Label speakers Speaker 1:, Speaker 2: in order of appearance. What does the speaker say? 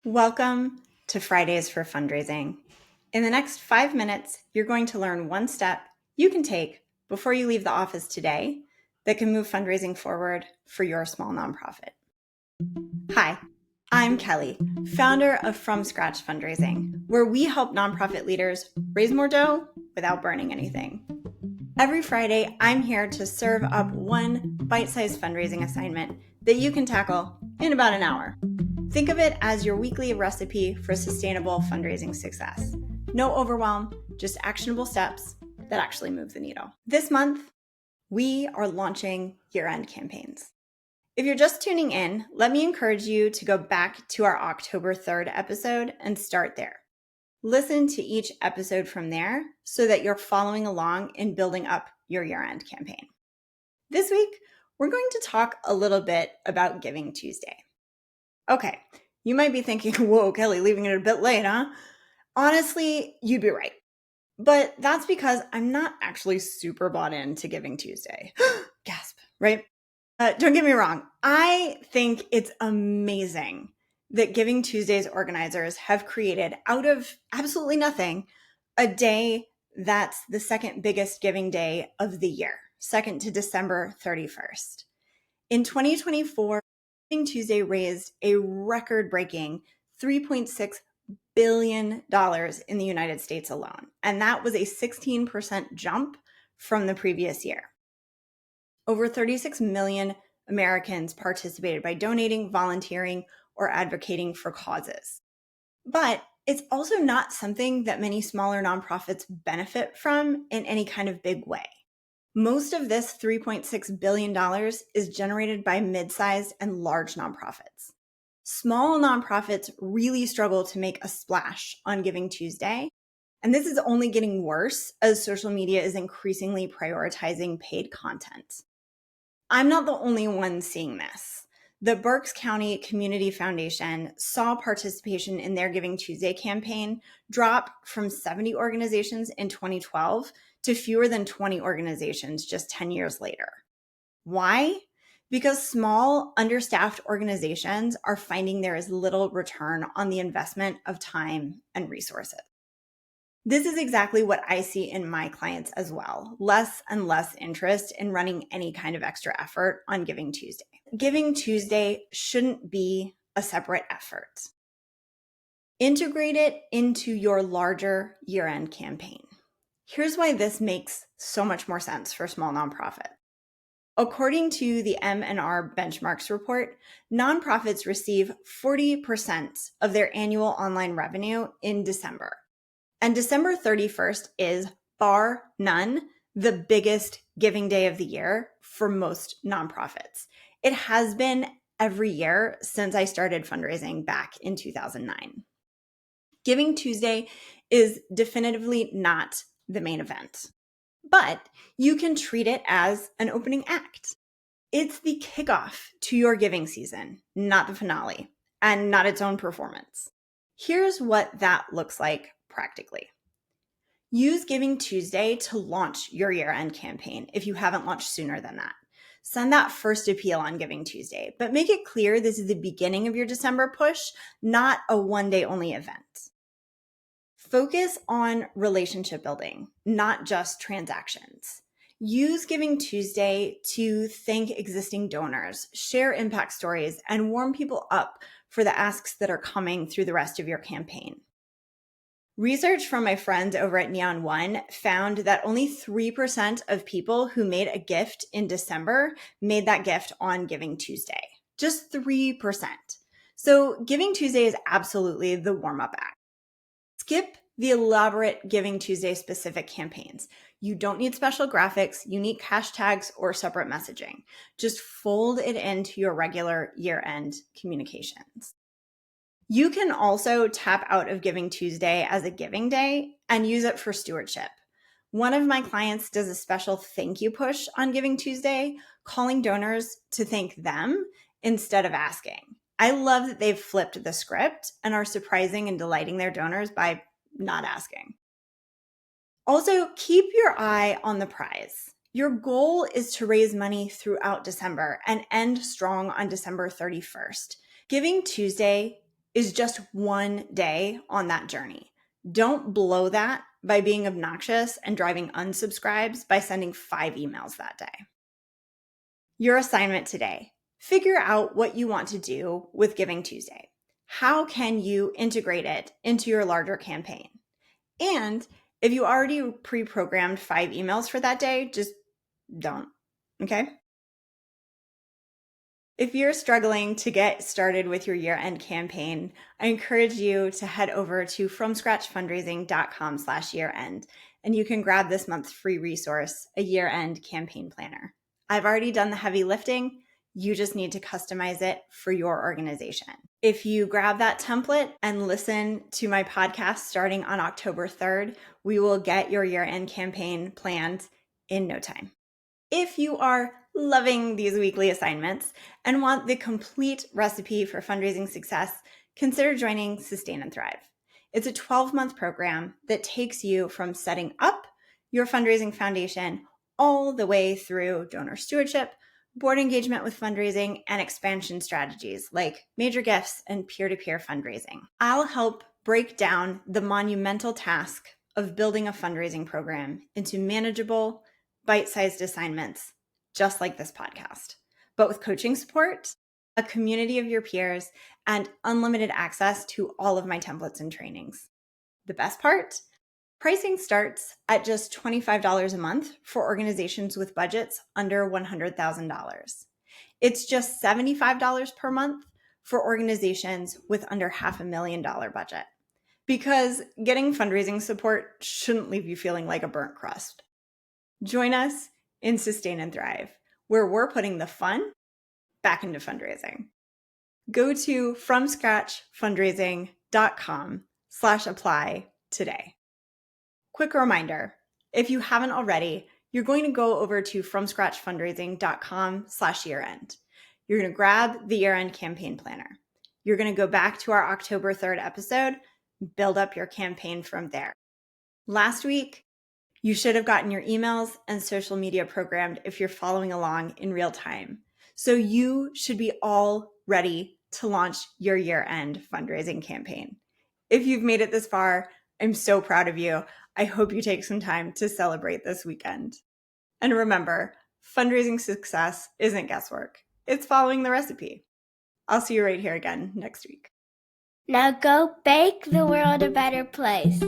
Speaker 1: Welcome to Fridays for Fundraising. In the next 5 minutes, you're going to learn one step you can take before you leave the office today that can move fundraising forward for your small nonprofit. Hi, I'm Kelly, founder of From Scratch Fundraising, where we help nonprofit leaders raise more dough without burning anything. Every Friday, I'm here to serve up one bite-sized fundraising assignment that you can tackle in about an hour. Think of it as your weekly recipe for sustainable fundraising success. No overwhelm, just actionable steps that actually move the needle. This month, we are launching year-end campaigns. If you're just tuning in, let me encourage you to go back to our October 3rd episode and start there. Listen to each episode from there so that you're following along in building up your year-end campaign. This week, we're going to talk a little bit about Giving Tuesday. Okay, you might be thinking, whoa, Kelly, leaving it a bit late, huh? Honestly, you'd be right. But that's because I'm not actually super bought into Giving Tuesday. Gasp, right? Don't get me wrong. I think it's amazing that Giving Tuesday's organizers have created out of absolutely nothing a day that's the second biggest giving day of the year, second to December 31st. In 2024, Giving Tuesday raised a record-breaking $3.6 billion in the United States alone, and that was a 16% jump from the previous year. Over 36 million Americans participated by donating, volunteering, or advocating for causes. But it's also not something that many smaller nonprofits benefit from in any kind of big way. Most of this $3.6 billion is generated by mid-sized and large nonprofits. Small nonprofits really struggle to make a splash on Giving Tuesday, and this is only getting worse as social media is increasingly prioritizing paid content. I'm not the only one seeing this. The Berks County Community Foundation saw participation in their Giving Tuesday campaign drop from 70 organizations in 2012 to fewer than 20 organizations just 10 years later. Why? Because small, understaffed organizations are finding there is little return on the investment of time and resources. This is exactly what I see in my clients as well. Less and less interest in running any kind of extra effort on Giving Tuesday. Giving Tuesday shouldn't be a separate effort. Integrate it into your larger year-end campaign. Here's why this makes so much more sense for small nonprofits. According to the M&R Benchmarks report, nonprofits receive 40% of their annual online revenue in December. And December 31st is, bar none, the biggest giving day of the year for most nonprofits. It has been every year since I started fundraising back in 2009. Giving Tuesday is definitively not the main event, but you can treat it as an opening act. It's the kickoff to your giving season, not the finale, and not its own performance. Here's what that looks like practically. Use Giving Tuesday to launch your year-end campaign if you haven't launched sooner than that. Send that first appeal on Giving Tuesday, but make it clear this is the beginning of your December push, not a one-day only event. Focus on relationship building, not just transactions. Use Giving Tuesday to thank existing donors, share impact stories, and warm people up for the asks that are coming through the rest of your campaign. Research from my friends over at Neon One found that only 3% of people who made a gift in December made that gift on Giving Tuesday. Just 3%. So Giving Tuesday is absolutely the warm-up act. Skip the elaborate Giving Tuesday specific campaigns. You don't need special graphics, unique hashtags, or separate messaging. Just fold it into your regular year-end communications. You can also tap out of Giving Tuesday as a giving day and use it for stewardship. One of my clients does a special thank you push on Giving Tuesday, calling donors to thank them instead of asking. I love that they've flipped the script and are surprising and delighting their donors by not asking. Also, keep your eye on the prize. Your goal is to raise money throughout December and end strong on December 31st. Giving Tuesday is just one day on that journey. Don't blow that by being obnoxious and driving unsubscribes by sending 5 emails that day. Your assignment today: figure out what you want to do with Giving Tuesday. How can you integrate it into your larger campaign? And if you already pre-programmed 5 emails for that day, just don't, okay? If you're struggling to get started with your year-end campaign, I encourage you to head over to fromscratchfundraising.com/year-end, and you can grab this month's free resource, a year-end campaign planner. I've already done the heavy lifting. You just need to customize it for your organization. If you grab that template and listen to my podcast starting on October 3rd, we will get your year-end campaign planned in no time. If you are loving these weekly assignments and want the complete recipe for fundraising success, consider joining Sustain and Thrive. It's a 12-month program that takes you from setting up your fundraising foundation all the way through donor stewardship, board engagement with fundraising, and expansion strategies like major gifts and peer-to-peer fundraising. I'll help break down the monumental task of building a fundraising program into manageable, bite-sized assignments, just like this podcast, but with coaching support, a community of your peers, and unlimited access to all of my templates and trainings. The best part? Pricing starts at just $25 a month for organizations with budgets under $100,000. It's just $75 per month for organizations with under $500,000 budget. Because getting fundraising support shouldn't leave you feeling like a burnt crust. Join us in Sustain and Thrive, where we're putting the fun back into fundraising. Go to fromscratchfundraising.com/apply today. Quick reminder, if you haven't already, you're going to go over to fromscratchfundraising.com/year-end. You're going to grab the year-end campaign planner. You're going to go back to our October 3rd episode, build up your campaign from there. Last week, you should have gotten your emails and social media programmed if you're following along in real time. So you should be all ready to launch your year-end fundraising campaign. If you've made it this far, I'm so proud of you. I hope you take some time to celebrate this weekend. And remember, fundraising success isn't guesswork. It's following the recipe. I'll see you right here again next week.
Speaker 2: Now go make the world a better place.